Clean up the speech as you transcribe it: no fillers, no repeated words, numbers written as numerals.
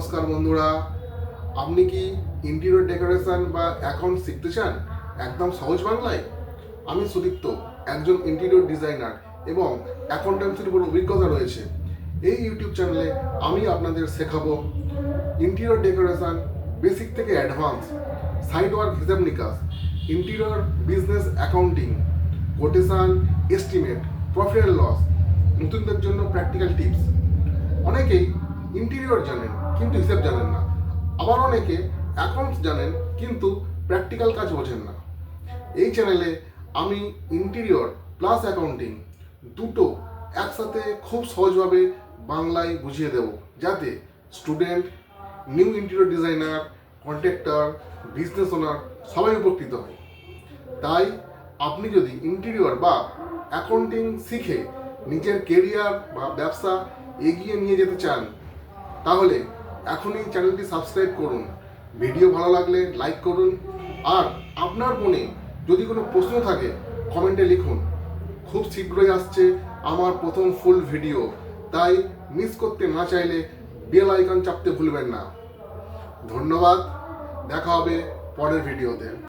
নমস্কার বন্ধুরা, আপনি কি ইন্টেরিয়র ডেকোরেশন বা অ্যাকাউন্ট শিখতে চান একদম সহজ বাংলায়? আমি সুদীপ্ত, একজন ইন্টেরিয়র ডিজাইনার এবং অ্যাকাউন্টেন্সির উপর অভিজ্ঞতা রয়েছে। এই ইউটিউব চ্যানেলে আমি আপনাদের শেখাবো ইন্টেরিয়র ডেকোরেশন বেসিক থেকে অ্যাডভান্স, সাইড ওয়ার্ক, হিসাব নিকাশ, interior business accounting, quotation, estimate, profit and loss, নতুনদের জন্য প্র্যাকটিক্যাল টিপস। অনেকেই ইন্টেরিয়র জানেন কিন্তু হিসাব জানেন না, আবার অনেকে অ্যাকাউন্টস জানেন কিন্তু প্র্যাকটিক্যাল কাজ বোঝেন না। এই চ্যানেলে আমি ইন্টেরিয়র প্লাস অ্যাকাউন্টিং দুটো একসাথে খুব সহজভাবে বাংলায় বুঝিয়ে দেব, যাতে student, new interior designer, contractor, business owner সবাই উপকৃত হয়। তাই আপনি যদি ইন্টেরিয়র বা অ্যাকাউন্টিং শিখে নিজের কেরিয়ার বা ব্যবসা এগিয়ে নিয়ে যেতে চান, তাহলে এখনই চ্যানেলটি সাবস্ক্রাইব করুন, ভিডিও ভালো লাগলে লাইক করুন, আর আপনার মনে যদি কোনো প্রশ্ন থাকে কমেন্টে লিখুন। খুব শীঘ্রই আসছে আমার প্রথম ফুল ভিডিও, তাই মিস করতে না চাইলে বেল আইকন চাপতে ভুলবেন না। ধন্যবাদ, দেখা হবে পরের ভিডিওতে।